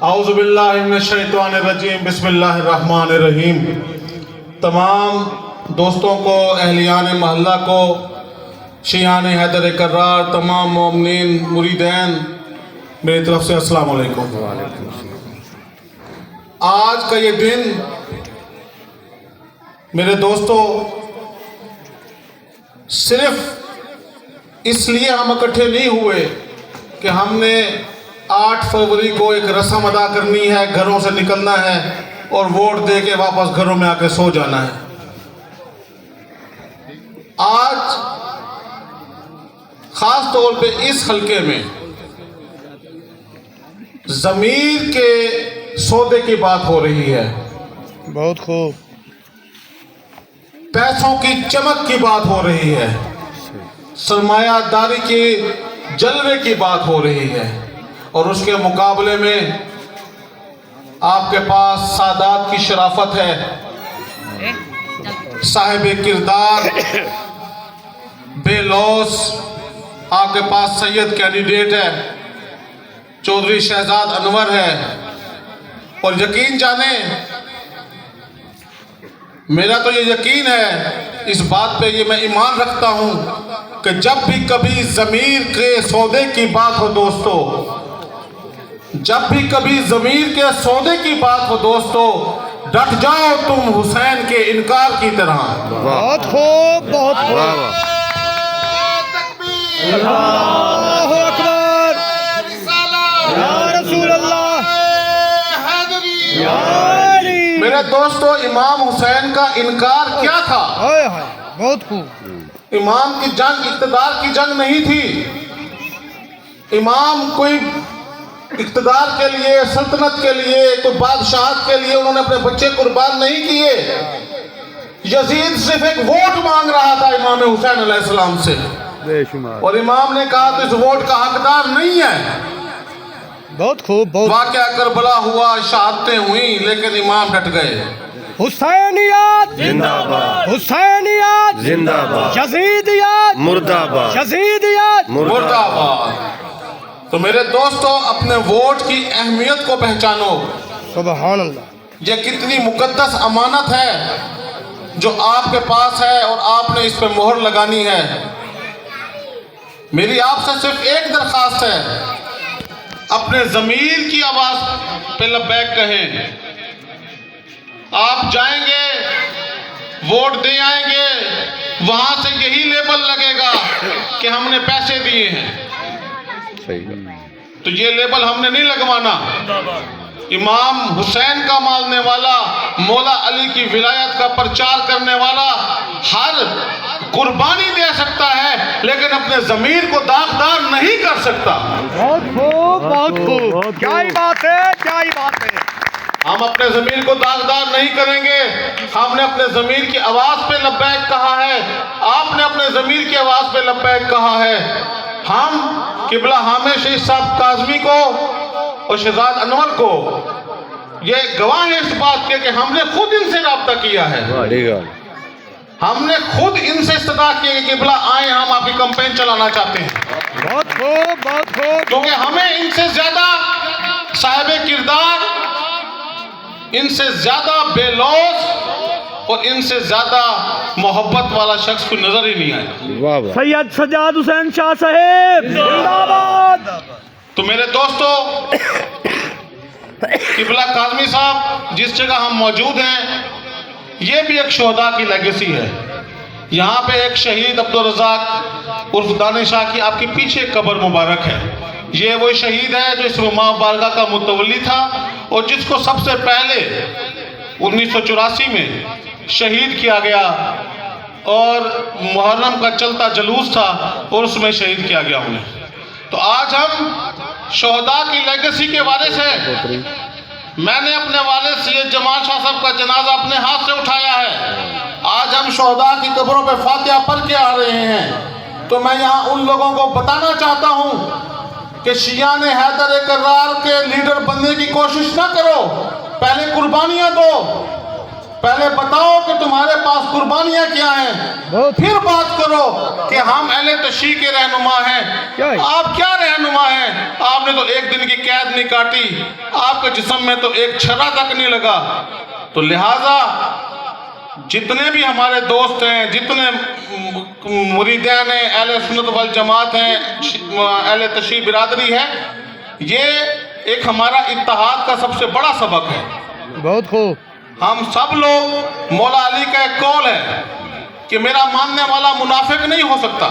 اعوذ باللہ من الشیطان الرجیم، بسم اللہ الرحمن الرحیم۔ تمام دوستوں کو، اہلیان محلہ کو، شیعان حیدر کرار، تمام مومنین مریدین، میری طرف سے السلام علیکم۔ آج کا یہ دن میرے دوستو صرف اس لیے ہم اکٹھے نہیں ہوئے کہ ہم نے 8 فروری کو ایک رسم ادا کرنی ہے، گھروں سے نکلنا ہے اور ووٹ دے کے واپس گھروں میں آ کے سو جانا ہے۔ آج خاص طور پہ اس حلقے میں ضمیر کے سودے کی بات ہو رہی ہے، بہت خوب، پیسوں کی چمک کی بات ہو رہی ہے، سرمایہ داری کے جلوے کی بات ہو رہی ہے، اور اس کے مقابلے میں آپ کے پاس سادات کی شرافت ہے، صاحب کردار بے لوث آپ کے پاس سید کینڈیڈیٹ ہے، چودھری شہزاد انور ہے۔ اور یقین جانیں، میرا تو یہ یقین ہے، اس بات پہ یہ میں ایمان رکھتا ہوں کہ جب بھی کبھی ضمیر کے سودے کی بات ہو دوستو، جب بھی کبھی ضمیر کے سودے کی بات ہو دوستو، ڈٹ جاؤ تم حسین کے انکار کی طرح۔ بہت خوب، بہت خوب، اللہ اکبر، یا رسول اللہ، یا علی۔ میرے دوستو، امام حسین کا انکار کیا تھا؟ ہائے ہائے، بہت خوب، امام کی جنگ اقتدار کی جنگ نہیں تھی۔ امام کوئی اقتدار کے لیے، سلطنت کے لیے، کوئی بادشاہت کے لیے انہوں نے اپنے بچے قربان نہیں کیے۔ یزید صرف ایک ووٹ مانگ رہا تھا امام حسین علیہ السلام سے، بے شمار، اور امام نے کہا تو اس ووٹ کا حقدار نہیں ہے۔ بہت خوب، بہت واقعہ کربلا ہوا، شہادتیں ہوئیں، لیکن امام ڈٹ گئے۔ حسینیت زندہ باد، حسینیت زندہ باد، یزیدیت مردہ باد، یزیدیت مردہ آباد۔ تو میرے دوستو، اپنے ووٹ کی اہمیت کو پہچانو۔ سبحان اللہ، یہ کتنی مقدس امانت ہے جو آپ کے پاس ہے، اور آپ نے اس پہ مہر لگانی ہے۔ میری آپ سے صرف ایک درخواست ہے، اپنے ضمیر کی آواز پہ لبیک کہیں۔ آپ جائیں گے، ووٹ دے آئیں گے، وہاں سے یہی لیبل لگے گا کہ ہم نے پیسے دیے ہیں، تو یہ لیبل ہم نے نہیں لگوانا۔ امام حسین کا ماننے والا، مولا علی کی ولایت کا پرچار کرنے والا ہر قربانی دے سکتا ہے، لیکن اپنے ضمیر کو داغدار نہیں کر سکتا۔ بہت خوب، بہت خوب، کیا ہی بات ہے، کیا ہی بات ہے۔ ہم اپنے ضمیر کو داغدار نہیں کریں گے۔ ہم نے اپنے ضمیر کی آواز پہ لبیک کہا ہے، آپ نے اپنے ضمیر کی آواز پہ لبیک کہا ہے۔ ہم قبلہ حامد شہید صاحب کاظمی کو اور شہزاد انور کو یہ گواہ ہے اس بات کے کہ ہم نے خود ان سے رابطہ کیا ہے، ہم نے خود ان سے استدعا کی کہ قبلہ آئیں، ہم آپ کی کمپین چلانا چاہتے ہیں، بہت خوب، بہت خوب، کیونکہ ہمیں ان سے زیادہ صاحب کردار، ان سے زیادہ بے لوث اور ان سے زیادہ محبت والا شخص کوئی نظر ہی نہیں آیا۔ سید سجاد حسین شاہ صاحب زندہ باد۔ تو میرے دوستو، قبلہ کاظمی صاحب جس جگہ ہم موجود ہیں، یہ بھی ایک شہداء کی لیگیسی ہے۔ یہاں پہ ایک شہید عبدالرزاق عرف دانش شاہ کی آپ کے پیچھے قبر مبارک ہے۔ یہ وہ شہید ہے جو اس ماہ بارگاہ کا متولی تھا، اور جس کو سب سے پہلے 1984 میں شہید کیا گیا، اور محرم کا چلتا جلوس تھا اور اس میں شہید کیا گیا انہیں۔ تو آج ہم شہداء کی لیگیسی کے وارث ہیں۔ میں نے اپنے والد سید جمال شاہ صاحب کا جنازہ اپنے ہاتھ سے اٹھایا ہے۔ آج ہم شہداء کی قبروں پہ فاتحہ پڑھ کے آ رہے ہیں۔ تو میں یہاں ان لوگوں کو بتانا چاہتا ہوں کہ شیعان حیدر کرار کے لیڈر بننے کی کوشش نہ کرو، پہلے قربانیاں دو، پہلے بتاؤ کہ تمہارے پاس قربانیاں کیا ہیں، پھر بات کرو کہ ہم اہل تشیع کے رہنما ہیں۔ آپ کیا رہنما ہیں؟ آپ آپ نے تو ایک دن کی قید نہیں کاٹی, آپ کے جسم میں تو ایک چھرا تک نہیں لگا. تو لہٰذا جتنے بھی ہمارے دوست ہیں, جتنے مریدین ہیں, اہل سنت والجماعت ہیں, اہل تشیع برادری ہے, یہ ایک ہمارا اتحاد کا سب سے بڑا سبق ہے. بہت خوب. ہم سب لوگ, مولا علی کا ایک قول ہے کہ میرا ماننے والا منافق نہیں ہو سکتا.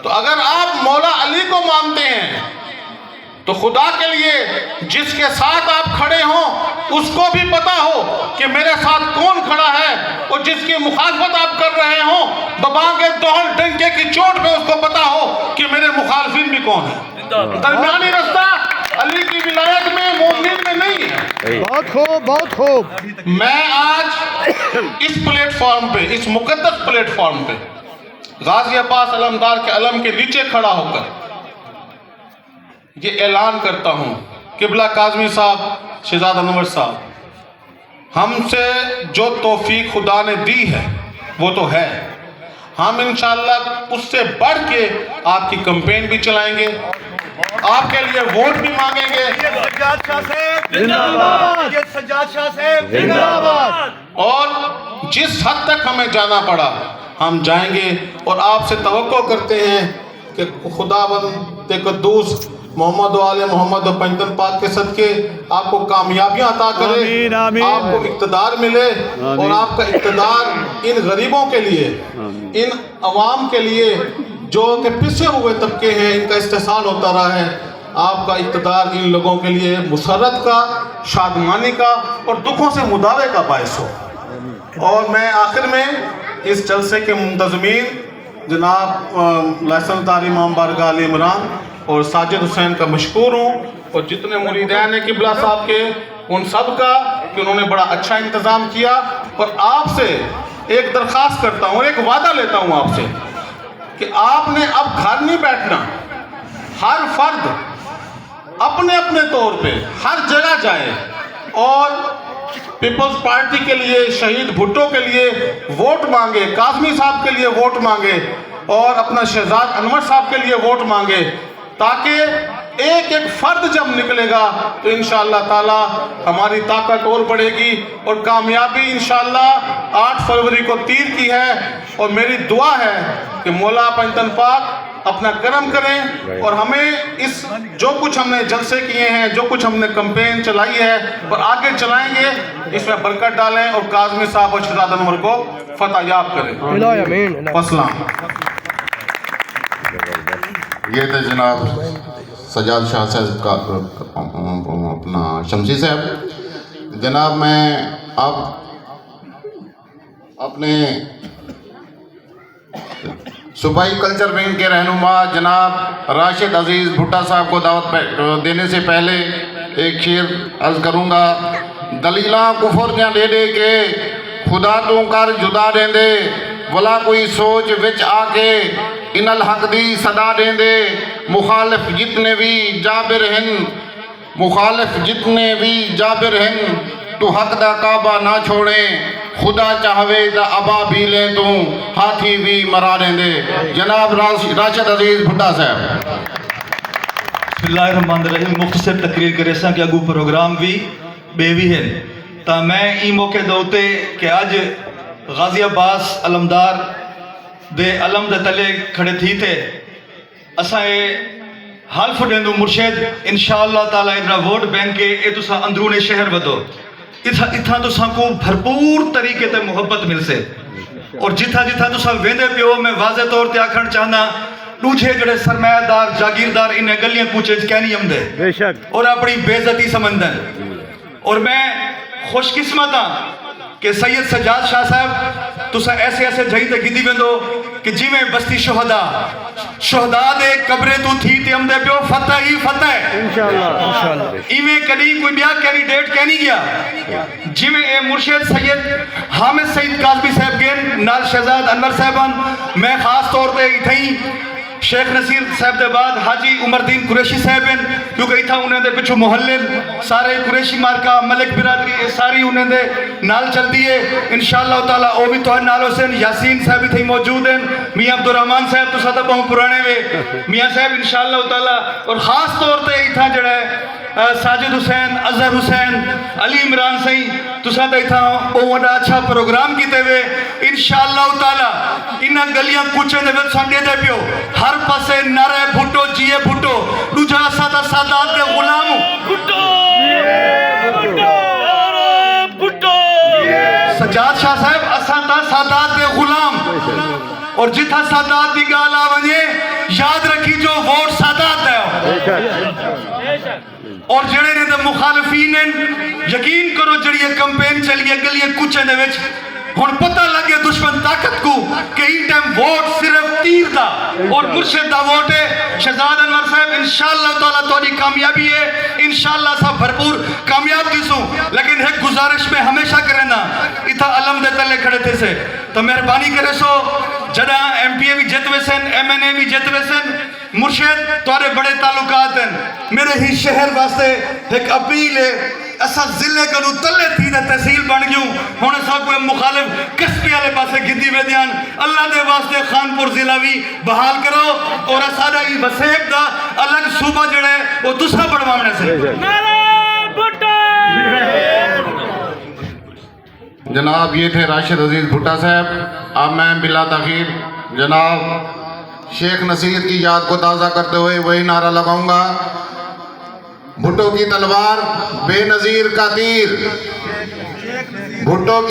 تو اگر آپ مولا علی کو مانتے ہیں تو خدا کے لیے جس کے ساتھ آپ کھڑے ہوں اس کو بھی پتا ہو کہ میرے ساتھ کون کھڑا ہے, اور جس کی مخالفت آپ کر رہے ہوں ببانگے دوہل ڈنکے کی چوٹ پہ اس کو پتا ہو کہ میرے مخالفین بھی کون ہیں. درمیانی رستہ علی کی ولایت میں, مومنین میں نہیں ہے. بہت خوب, بہت خوب. میں آج اس پلیٹ فارم پہ, اس مقدس پلیٹ فارم پہ غازی عباس علمدار کے علم کے نیچے کھڑا ہو کر یہ اعلان کرتا ہوں, قبلہ کاظمی صاحب, شہزاد انور صاحب, ہم سے جو توفیق خدا نے دی ہے وہ تو ہے, ہم انشاءاللہ اس سے بڑھ کے آپ کی کمپین بھی چلائیں گے, آپ کے لیے ووٹ بھی مانگیں گے. سجاد شاہ صاحب زندہ باد. سجاد شاہ صاحب زندہ باد. اور جس حد تک ہمیں جانا پڑا ہم جائیں گے, اور آپ سے توقع کرتے ہیں کہ خداوند قدوس محمد و آل محمد و پنجتن پاک کے صدقے آپ کو کامیابیاں عطا کرے, آمین, آمین. آپ کو اقتدار ملے, اور آپ کا اقتدار ان غریبوں کے لیے, ان عوام کے لیے جو کہ پسے ہوئے طبقے ہیں, ان کا استحصال ہوتا رہا ہے. آپ کا اقتدار ان لوگوں کے لیے مسرت کا, شادمانی کا اور دکھوں سے مداوے کا باعث ہو. اور میں آخر میں اس جلسے کے منتظمین جناب لائسن تاری امام بارگاہ علی عمران اور ساجد حسین کا مشکور ہوں, اور جتنے مریدین ہیں قبلہ صاحب کے ان سب کا کہ انہوں نے بڑا اچھا انتظام کیا. اور آپ سے ایک درخواست کرتا ہوں, ایک وعدہ لیتا ہوں آپ سے کہ آپ نے اب گھر نہیں بیٹھنا, ہر فرد اپنے اپنے طور پہ ہر جگہ جائے اور پیپلز پارٹی کے لیے, شہید بھٹو کے لیے ووٹ مانگے, کاظمی صاحب کے لیے ووٹ مانگے, اور اپنا شہزاد انور صاحب کے لیے ووٹ مانگے, تاکہ ایک ایک فرد جب نکلے گا تو انشاءاللہ تعالی ہماری طاقت اور بڑھے گی, اور کامیابی انشاءاللہ 8 فروری کو تیر کی ہے. اور میری دعا ہے کہ مولا پنجتن پاک اپنا کرم کریں, اور ہمیں اس جو کچھ ہم نے جلسے کیے ہیں, جو کچھ ہم نے کمپین چلائی ہے اور آگے چلائیں گے, اس میں برکت ڈالیں, اور کاظمی صاحب اور شہزاد انور کو فتح یاب کریں. والسلام. یہ تھے جناب سجاد شاہ صاحب کا اپنا شمسی صاحب. جناب میں اب اپنے صوبائی کلچر ونگ کے رہنما جناب راشد عزیز بھٹا صاحب کو دعوت دینے سے پہلے ایک شعر عرض کروں گا. دلیلاں کفر دیاں دے دے کے خدا تو کر جدا دیں دے, ولا کوئی سوچ وچ آ کے ان الحق دی صدا دیں دے. مخالف جتنے بھی جابر ہیں, مخالف جتنے بھی جابر ہیں, تو حق دا کعبہ نہ چھوڑیں, خدا چاہوے دا ابا بھی لیں تو ہاتھی بھی مرا دیں دے. جناب راشد عزیز بھٹا صاحب. بسم اللہ الرحمن الرحیم. مختصر تقریر کرے ساں کہ اگو پروگرام بھی بیوی ہے, تا میں ای موقع دوتے کہ آج غازی عباس علمدار دے علم دے تلے کھڑے تھی تھے. اساں حلف دیندو مرشد انشاءاللہ تعالی ادھا ووٹ بینک کے اے تسا اندرون شہر ودو, اتھا تسا کو بھرپور طریقے تے محبت مل سے, اور جتھا جتھا تسا ویندے پیو میں واضح طور تے آکھن چاہنا دوجھے جڑے سرمایہ دار جاگیردار انہیں گلیاں پوچھے کہنی ہم دے بے شک, اور اپنی بے عزتی سمندن. اور میں خوش قسمت ہاں کہ سید سجاد شاہ صاحب تسا ایسے ایسے جہی تے گدی ویندو کہ جی میں بستی شہداء دے قبرے تو تھی تے ہم دے پیو فتح ہی فتح ہے انشاءاللہ. ایویں کدی کوئی بیا کینڈیڈیٹ کہنی گیا جی میں اے مرشد سید حامد سید کاظمی صاحب گین نال شہزاد انور صاحبان, میں خاص طور تے اتھیں شیخ نصیر صاحب دے بعد حاجی عمردین قریشی صاحب ہیں کیونکہ اتھا انہیں دے پچھو محلل سارے قریشی مارکا ملک برادری یہ ساری انہیں دے نال چل دیئے انشاءاللہ تعالیٰ او بھی توہر نال حسین یاسین صاحب ہی تھی موجود ہیں میاں عبدالرحمن صاحب تو ساتھ بہت پرانے ہوئے میاں صاحب انشاءاللہ تعالیٰ اور خاص طور تے اتھا جڑا ہے ساجد حسین اظہر حسین علی عمران سہی تو ساتھ اتھا بہت اچھا پروگرام کیتے ہوئے انشاءاللہ تعالیٰ انہاں گلیاں کچھے دے ویت سانڈے دے پیو ہر پاسے نعرے بھٹو جیے بھٹو دوجا سادہ سادات دے غلام سجاد شاہ صاحب اساں تا سادات دے غلام اور جتھا سادات دی گالا ونجے یاد رکھی جو ووٹ سادات دے اور جڑے نے دے مخالفین یقین کرو جڑی یہ کمپین چلی ہے گلیاں کچھے دے وچ ہن پتہ لگے دشمن طاقت کو کہ این ٹائم ووٹ صرف تیر دا اور مرشد دا ووٹ ہے شہزاد انور صاحب انشاءاللہ تعالیٰ توڑی کامیابی ہے انشاءاللہ سب بھرپور کامیاب دیسوں لیکن ایک گزارش میں ہمیشہ کرنا اتھا علم دے تلے کھڑے تھے سے تو مہربانی کرے سو جڑا ایم پی اے بھی جتوے سن ایم این اے بھی جتوے سن مرشد توارے بڑے تعلقات ہیں میرے ہی شہر واسطے ایک اپیل ہے ایسا ضلع کنو تلے تھی دا تحصیل بن گیوں ہونے سا کوئی مخالف کسپی آلے پاسے گدی میں دیان اللہ دے واسطے خانپور ضلع بھی بحال کرو اور اسادہ ہی وسیب دا الگ صوبہ جڑے وہ دوسرا بڑھوانے سے جناب یہ تھے راشد عزیز بھٹا صاحب اب میں بلا تاخیر جناب شیخ نصیر کی یاد کو تازہ کرتے ہوئے وہی نعرہ لگاؤں گا بھٹو کی تلوار بے نظیر کا تیر بھٹو